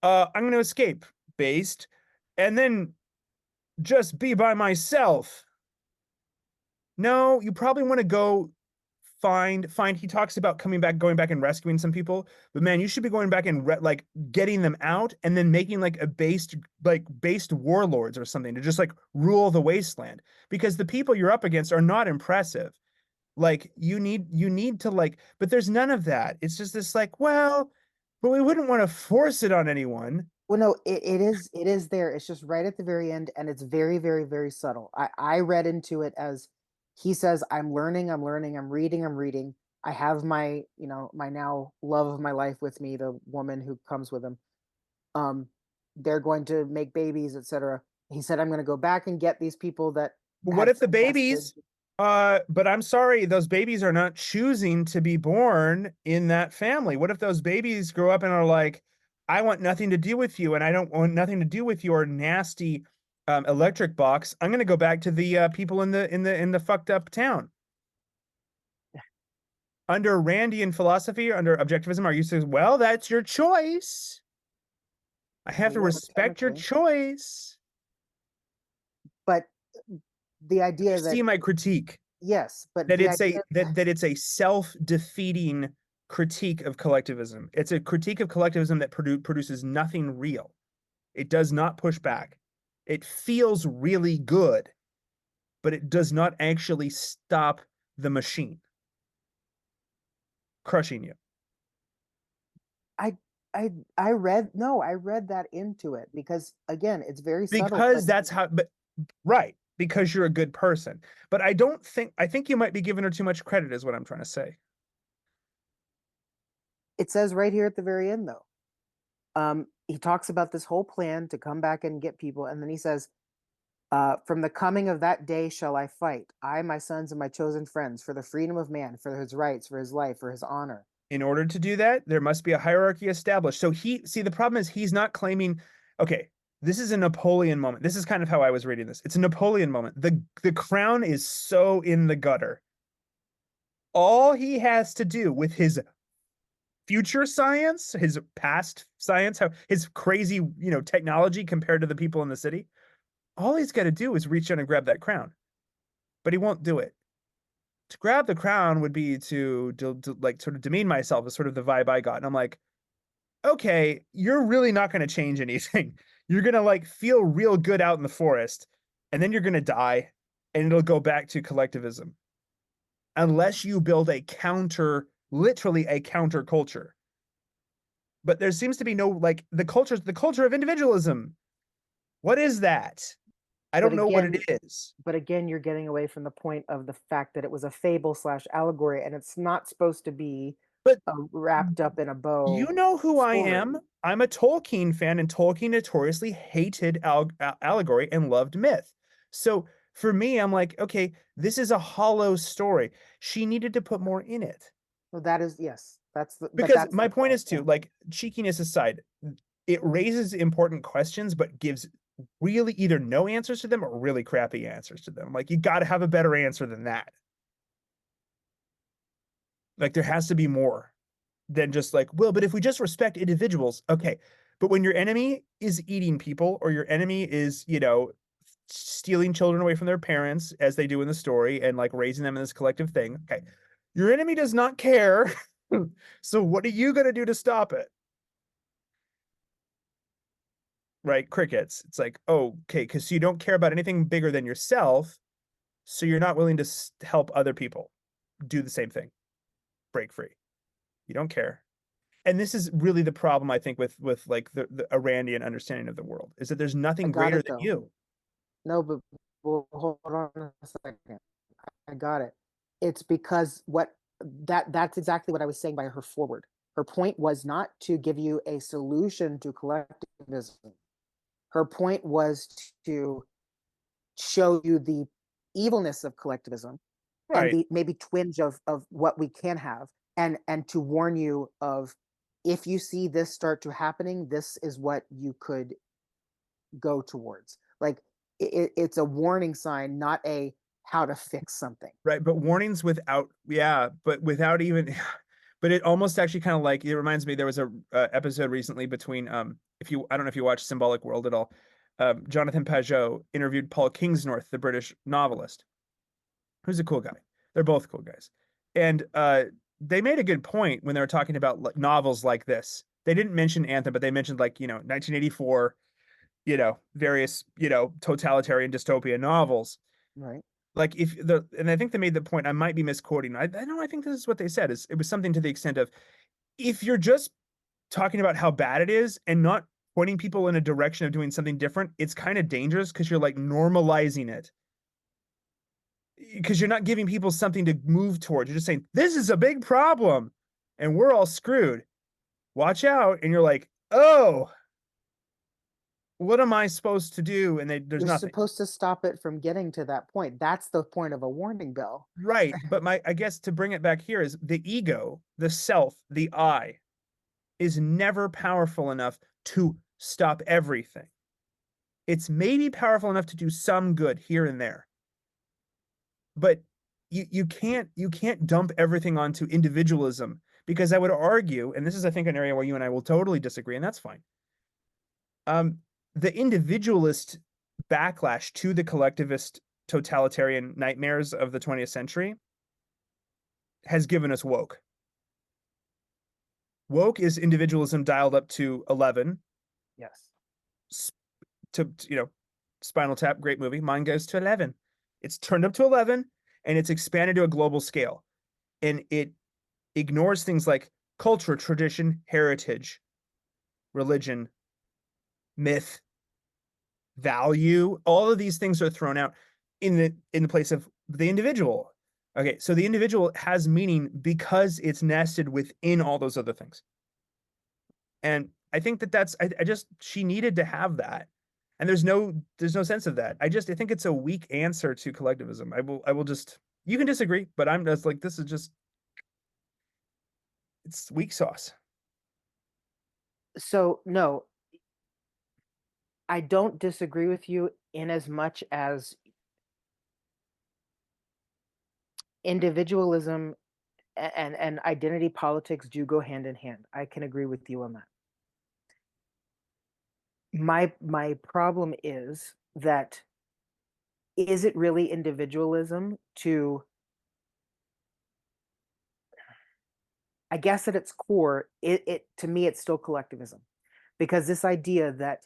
I'm going to escape based, and then just be by myself. No, you probably want to go find. He talks about coming back, going back and rescuing some people, but man, you should be going back and like getting them out, and then making like a based warlords or something to just like rule the wasteland because the people you're up against are not impressive. Like you need to like, but there's none of that. It's just this like, well, but we wouldn't want to force it on anyone. Well, no, it is there. It's just right at the very end, and it's very, very, very subtle. I read into it as he says, I'm learning, I'm learning, I'm reading, I'm reading. I have my, my now love of my life with me, the woman who comes with him. Um, they're going to make babies, etc. He said, I'm going to go back and get these people that But what had if the protested. babies But I'm sorry, those babies are not choosing to be born in that family. What if those babies grow up and are like, I want nothing to do with you, and I don't want nothing to do with your nasty electric box. I'm gonna go back to the people in the fucked up town. Under Randian philosophy, under objectivism, are you saying, well, that's your choice. I have to Yeah, respect your technically. choice. But the You idea that, see my critique. yes, but That the it's idea, a self-defeating critique of collectivism. It's a critique of collectivism that produces nothing real. It does not push back. It feels really good, but it does not actually stop the machine crushing you. I I read, no, I read that into it because again, it's very subtle, Because but that's how, but right, because you're a good person. But I think you might be giving her too much credit, is what I'm trying to say. it says right here at the very end though. He talks about this whole plan to come back and get people, and then he says, from the coming of that day shall I fight, I, my sons, and my chosen friends, for the freedom of man, for his rights, for his life, for his honor. In order to do that, there must be a hierarchy established. So the problem is he's not claiming, okay, this is a Napoleon moment. This is kind of how I was reading this. It's a Napoleon moment. The crown is so in the gutter. All he has to do with his future science, his past science, how his crazy, technology compared to the people in the city, all he's got to do is reach out and grab that crown. But he won't do it. To grab the crown would be to like sort of demean myself as sort of the vibe I got. And I'm like, okay, you're really not going to change anything. You're going to like feel real good out in the forest, and then you're going to die, and it'll go back to collectivism. Unless you build literally a counter culture. But there seems to be no, like, the culture of individualism. What is that? I But don't know what again, it is. you're getting away from the point of the fact that it was a fable slash allegory, and it's not supposed to be But a wrapped up in a you bow know who I story. am. I'm a Tolkien fan, and Tolkien notoriously hated allegory and loved myth. So for me, I'm like, okay, this is a hollow story. She needed to put more in it. So that is, yes, but Because that's my the point point. is Yeah, to, like, cheekiness aside, it raises important questions, but gives really either no answers to them or really crappy answers to them. Like, you got to have a better answer than that. Like, there has to be more than just like, well, but if we just respect individuals, okay. But when your enemy is eating people, or your enemy is, stealing children away from their parents, as they do in the story, and like raising them in this collective thing, okay, your enemy does not care. So what are you going to do to stop it? Right? Crickets. It's like, oh, okay, because you don't care about anything bigger than yourself, so you're not willing to help other people do the same thing, break free. You don't care. And this is really the problem, I think, with like the Irandian understanding of the world, is that there's I nothing got greater it than though. you. No, but well, hold on a second. I got it. It's because that's exactly what I was saying by her forward. Her point was not to give you a solution to collectivism. Her point was to show you the evilness of collectivism and Right. the maybe twinge of what we can have, and to warn you of, if you see this start to happening, this is what you could go towards. Like, it's a warning sign, not a how to fix something. Right. But warnings without, yeah, but without even, but it almost actually kind of like, it reminds me, there was a episode recently between, I don't know if you watch Symbolic World at all. Jonathan Pajot interviewed Paul Kingsnorth, the British novelist, who's a cool guy. They're both cool guys. And they made a good point when they were talking about novels like this. They didn't mention Anthem, but they mentioned, like, 1984, various, totalitarian dystopia novels. Right. Like, and I think they made the point, I might be misquoting. I know, I think this is what they said, is it was something to the extent of, if you're just talking about how bad it is and not pointing people in a direction of doing something different, it's kind of dangerous, because you're like normalizing it, because you're not giving people something to move towards. You're just saying, this is a big problem and we're all screwed. Watch out. And you're like, oh, what am I supposed to do? And there's You're nothing. supposed to stop it from getting to that point. That's the point of a warning bell. Right. But I guess to bring it back here is the ego, the self, the I is never powerful enough to stop everything. It's maybe powerful enough to do some good here and there, but you can't dump everything onto individualism, because I would argue, and this is I think an area where you and I will totally disagree, and that's fine. Um, the individualist backlash to the collectivist totalitarian nightmares of the 20th century has given us woke. Woke is individualism dialed up to 11. Yes. To Spinal Tap, great movie. Mine goes to 11. It's turned up to 11, and it's expanded to a global scale, and it ignores things like culture, tradition, heritage, religion, myth, value. All of these things are thrown out in the place of the individual. Okay, so the individual has meaning because it's nested within all those other things. And I think that's I just she needed to have that. And there's no sense of that. I think it's a weak answer to collectivism. I will just, you can disagree, but I'm just like, this is just, it's weak sauce. So, no, I don't disagree with you in as much as individualism and identity politics do go hand in hand. I can agree with you on that. My problem is that, is it really individualism to, I guess at its core, it to me it's still collectivism, because this idea that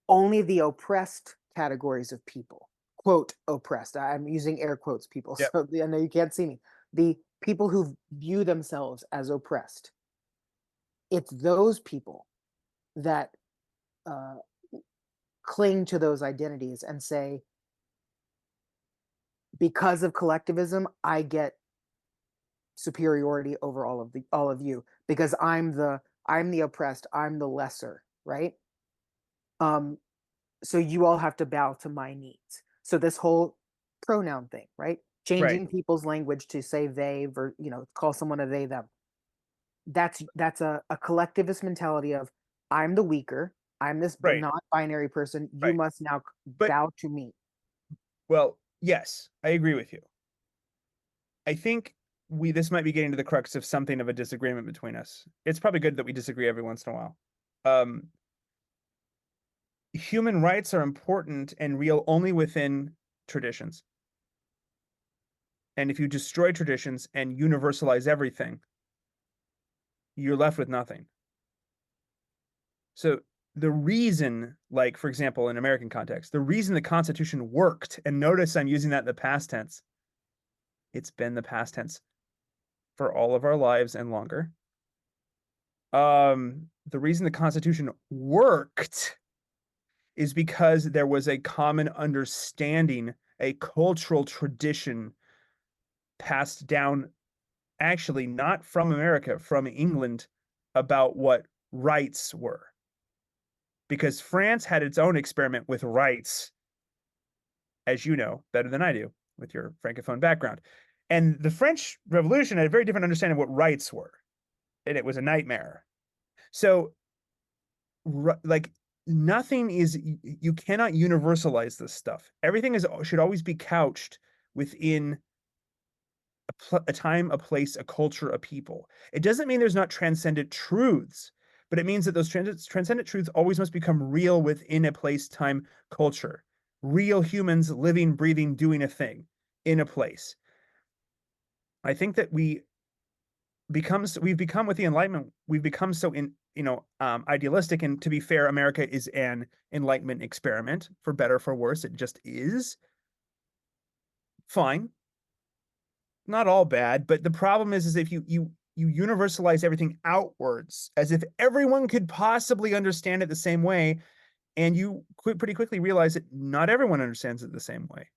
only the oppressed categories of people, quote oppressed, I'm using air quotes, people, Yeah. so I know you can't see me, the people who view themselves as oppressed, it's those people that uh, cling to those identities and say, because of collectivism, I get superiority over all of you because I'm the oppressed, I'm the lesser, right? Um, so you all have to bow to my needs. So this whole pronoun thing, right? Right. Changing people's language to say they, call someone a they them. That's a collectivist mentality of, I'm the weaker, I'm this Right. non-binary person. You Right. must now But, bow to me. well, yes, I agree with you. I think this might be getting to the crux of something of a disagreement between us. It's probably good that we disagree every once in a while. Um, Human rights are important and real only within traditions. And if you destroy traditions and universalize everything, you're left with nothing. So the reason, like, for example, in American context, the reason the Constitution worked, and notice I'm using that in the past tense, it's been the past tense for all of our lives and longer. The reason the Constitution worked is because there was a common understanding, a cultural tradition passed down, actually not from America, from England, about what rights were. Because France had its own experiment with rights, as you know better than I do with your Francophone background. And the French Revolution had a very different understanding of what rights were, and it was a nightmare. So, like, nothing is, you cannot universalize this stuff. Everything should always be couched within a time, a place, a culture, a people. It doesn't mean there's not transcendent truths, but it means that those transcendent truths always must become real within a place, time, culture. Real humans living, breathing, doing a thing in a place. I think that we've become with the Enlightenment, we've become so idealistic. And to be fair, America is an Enlightenment experiment, for better, for worse. It just is. Fine, not all bad, but the problem is if you universalize everything outwards, as if everyone could possibly understand it the same way, and you pretty quickly realize that not everyone understands it the same way.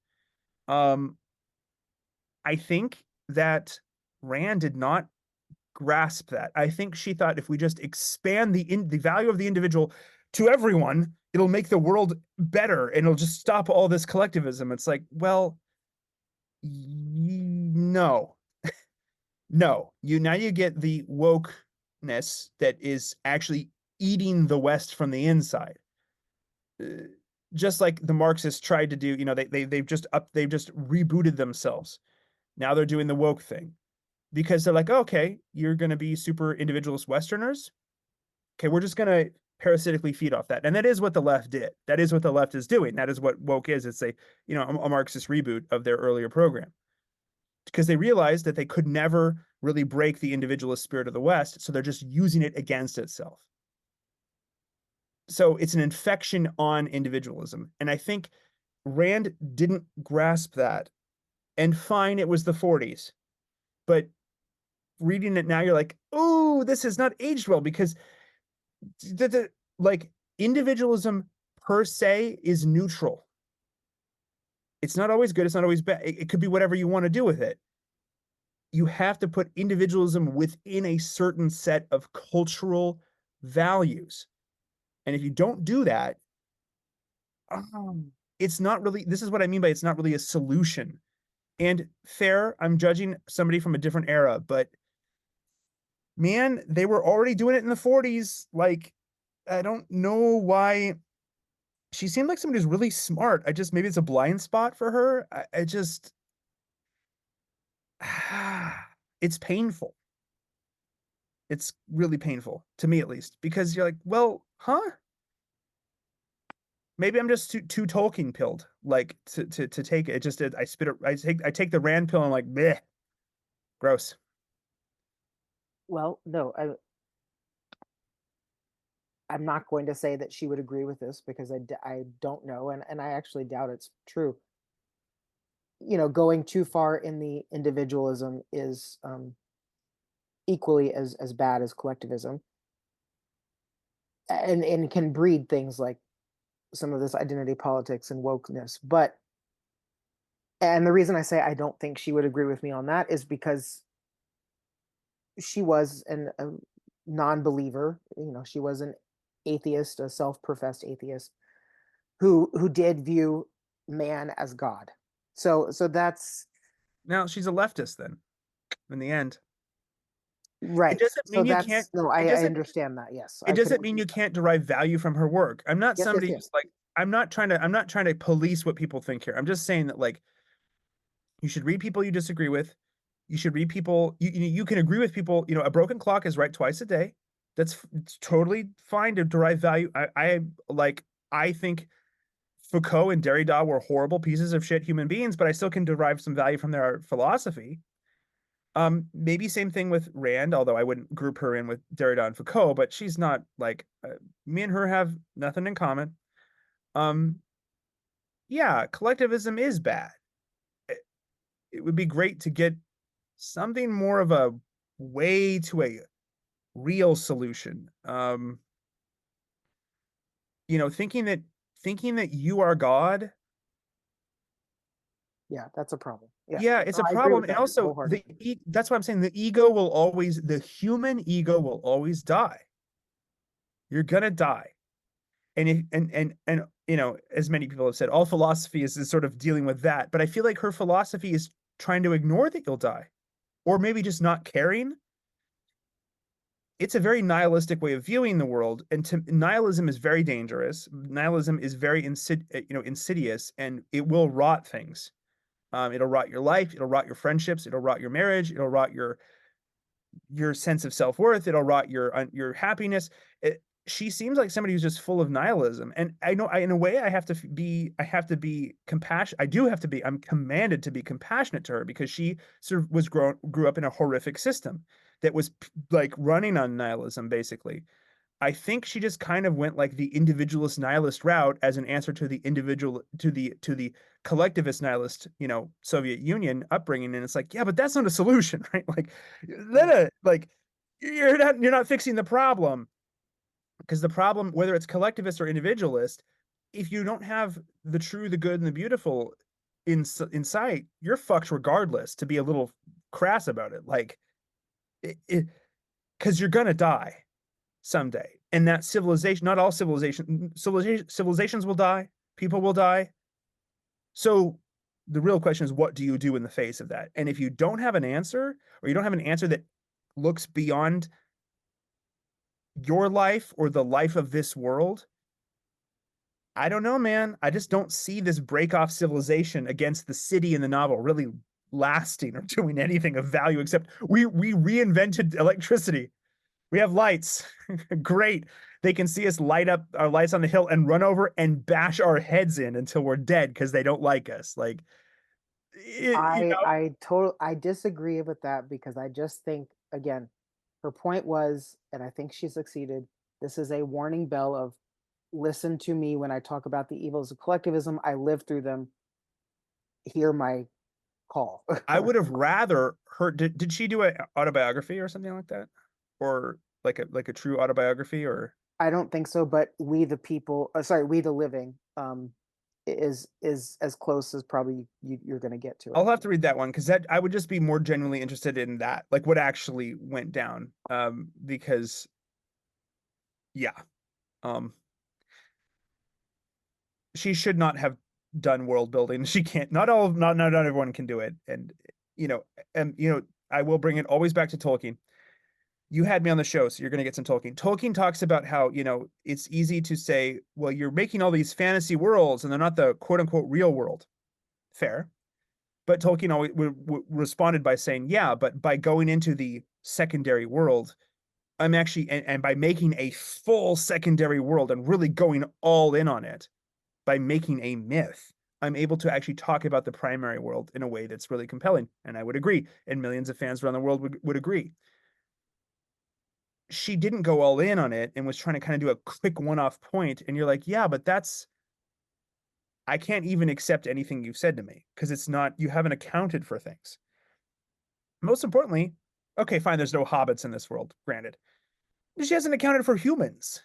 I think that Rand did not grasp that. I think she thought if we just expand the value of the individual to everyone, it'll make the world better and it'll just stop all this collectivism. It's like, well, no, no. You get the wokeness that is actually eating the West from the inside. Uh, just like the Marxists tried to do, they've just rebooted themselves. Now they're doing the woke thing because they're like, okay, you're going to be super individualist Westerners. Okay, we're just going to parasitically feed off that. And that is what the left did. That is what the left is doing. That is what woke is. It's a Marxist reboot of their earlier program because they realized that they could never really break the individualist spirit of the West. So they're just using it against itself. So it's an infection on individualism. And I think Rand didn't grasp that. And fine, it was the 40s. But reading it now, you're like, oh, this has not aged well because like individualism per se is neutral. It's not always good. It's not always bad. It could be whatever you want to do with it. You have to put individualism within a certain set of cultural values. And if you don't do that, it's not really, this is what I mean by it's not really a solution. And fair, I'm judging somebody from a different era, but man, they were already doing it in the 40s. Like, I don't know why she seemed like somebody who's really smart. Maybe it's a blind spot for her. I just, it's painful. It's really painful to me, at least, because you're like, well, huh? Maybe I'm just too Tolkien pilled, like to take it. It just I spit it. I take the Rand pill and I'm like, bleh, gross. Well, no, I'm not going to say that she would agree with this because I don't know, and I actually doubt it's true. Going too far in the individualism is equally as bad as collectivism, and can breed things like some of this identity politics and wokeness. And the reason I say I don't think she would agree with me on that is because she was a non-believer. She was an atheist, a self-professed atheist who did view man as God. So that's Now she's a leftist then, in the end. It right. doesn't So mean you can't, that's no, it I doesn't understand that. Yes, it I could. doesn't mean you can't derive value from her work. I'm not Yes, yes, somebody yes. who's like, I'm not trying to police what people think here. I'm just saying that like you should read people you disagree with. You should read people you can agree with people, a broken clock is right twice a day. It's totally fine to derive value. I think Foucault and Derrida were horrible pieces of shit human beings, but I still can derive some value from their philosophy. Maybe same thing with Rand, although I wouldn't group her in with Derrida and Foucault, but she's not like me and her have nothing in common. Um, yeah, collectivism is bad. It would be great to get something more of a way to a real solution. Thinking that you are God. Yeah, that's a problem. Yeah, Yeah, it's no, a I agree problem. with And that also wholeheartedly. that's why I'm saying the human ego will always die. You're gonna die. And if and as many people have said, all philosophy is sort of dealing with that. But I feel like her philosophy is trying to ignore that you'll die, or maybe just not caring. It's a very nihilistic way of viewing the world, and nihilism is very dangerous. Nihilism is very insidious, and it will rot things. It'll rot your life. It'll rot your friendships. It'll rot your marriage. It'll rot your sense of self-worth. It'll rot your happiness. She seems like somebody who's just full of nihilism. And I know in a way I have to be compassionate. I'm commanded to be compassionate to her because she sort of grew up in a horrific system that was like running on nihilism, basically. I think she just kind of went like the individualist nihilist route as an answer to the collectivist nihilist, Soviet Union upbringing. And it's like, yeah, but that's not a solution, right? Like like you're not fixing the problem, because the problem, whether it's collectivist or individualist, if you don't have the true, the good, and the beautiful in sight, you're fucked regardless. To be a little crass about it, like because you're gonna die someday. and that civilization, not all civilizations will die, people will die. So the real question is, what do you do in the face of that? And if you don't have an answer, or you don't have an answer that looks beyond your life or the life of this world, I don't know, man. I just don't see this break off civilization against the city in the novel really lasting or doing anything of value, except we reinvented electricity. We have lights. Great. They can see us light up our lights on the hill and run over and bash our heads in until we're dead because they don't like us. Like, I disagree with that because I just think, again, her point was, and I think she succeeded. This is a warning bell of, listen to me when I talk about the evils of collectivism. I lived through them. Hear my call. I would have rather her. Did she do an autobiography or something like that, or like a true autobiography? Or I don't think so, but We the People, sorry, We the Living, is as close as probably you're going to get to it. I'll have to read that one, because that I would just be more genuinely interested in that, like what actually went down. Because yeah, um, she should not have done world building. She can't. Not everyone can do it. You know, I will bring it always back to Tolkien. You had me on the show, so you're going to get some Tolkien. Tolkien talks about how, it's easy to say, well, you're making all these fantasy worlds and they're not the quote unquote real world. Fair. But Tolkien always responded by saying, yeah, but by going into the secondary world, I'm actually, and by making a full secondary world and really going all in on it, by making a myth, I'm able to actually talk about the primary world in a way that's really compelling. And I would agree. And millions of fans around the world would agree. She didn't go all in on it and was trying to kind of do a quick one-off point. And you're like, yeah, but I can't even accept anything you've said to me because it's not, you haven't accounted for things. Most importantly, okay, fine, there's no hobbits in this world, granted. She hasn't accounted for humans.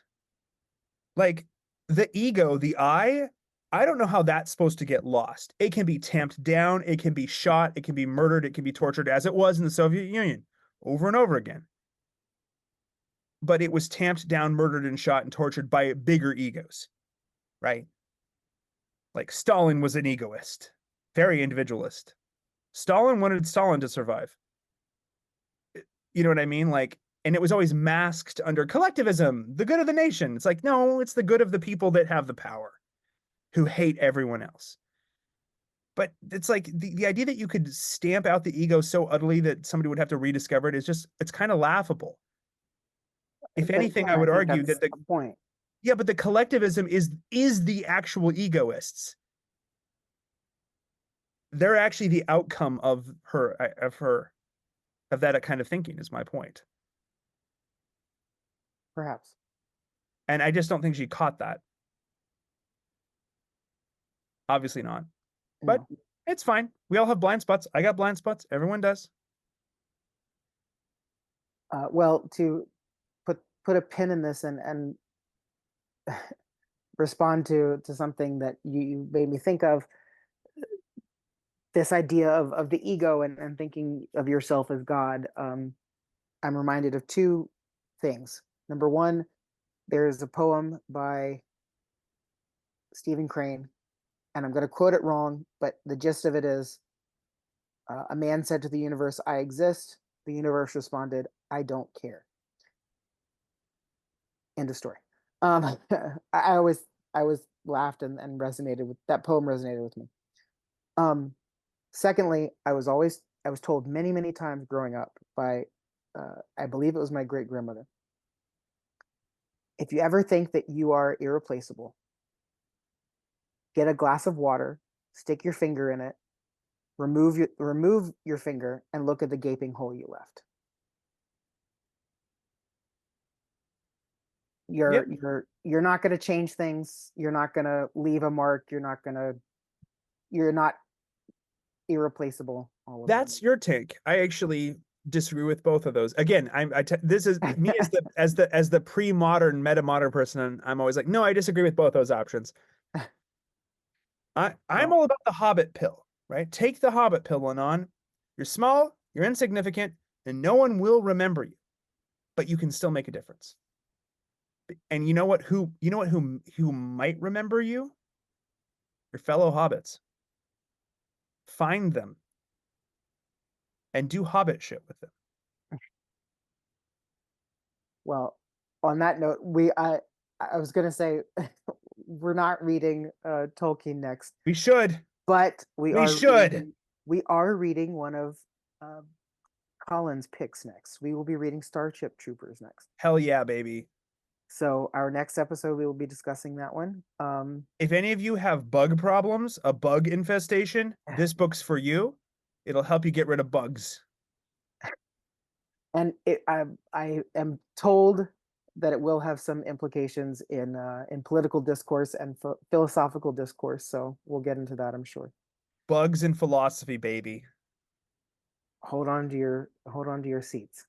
Like the ego, the I don't know how that's supposed to get lost. It can be tamped down, it can be shot, it can be murdered, it can be tortured, as it was in the Soviet Union over and over again. But it was tamped down, murdered, and shot and tortured by bigger egos, right? Like Stalin was an egoist, very individualist. Stalin wanted Stalin to survive. You know what I mean? Like, and it was always masked under collectivism, the good of the nation. It's like, no, it's the good of the people that have the power, who hate everyone else. But it's like the idea that you could stamp out the ego so utterly that somebody would have to rediscover it is just, it's kind of laughable. If But anything, again, I I would think argue that's that the point. yeah, but the collectivism is the actual egoists. They're actually the outcome of that kind of thinking, is my point. Perhaps. And I just don't think she caught that. Obviously not. But No. it's fine. We all have blind spots. I got blind spots. Everyone does. Well, to put a pin in this and respond to something that you made me think of, this idea of the ego and thinking of yourself as God. I'm reminded of two things. Number one, there's a poem by Stephen Crane, and I'm going to quote it wrong, but the gist of it is, a man said to the universe, I exist. The universe responded, I don't care. End of story. I always laughed and resonated with that poem, resonated with me. Secondly, I was told many times growing up by, I believe it was my great grandmother, if you ever think that you are irreplaceable, get a glass of water, stick your finger in it, remove your finger, and look at the gaping hole you left. Yep. You're not going to change things. You're not going to leave a mark. You're not irreplaceable. All of That's your take. I actually disagree with both of those. Again, this is me as that. the pre-modern meta-modern person. I'm always like, no, I disagree with both those options. I'm Well, all about the Hobbit pill, right? Take the Hobbit pill, Anon. You're small, you're insignificant, and no one will remember you, but you can still make a difference. And you know what? Who might remember you? Your fellow hobbits. Find them and do hobbit shit with them. Well, on that note, I was gonna say we're not reading Tolkien next, We should. but We should. we are reading one of uh, Colin's picks next. We will be reading Starship Troopers next. Hell yeah, baby. So our next episode, we will be discussing that one. If any of you have bug problems, a bug infestation, this book's for you. It'll help you get rid of bugs. And I am told that it will have some implications in political discourse and philosophical discourse. So we'll get into that, I'm sure. Bugs and philosophy, baby. Hold on to your seats.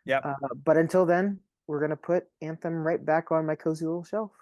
Yep. But until then, we're gonna put Anthem right back on my cozy little shelf.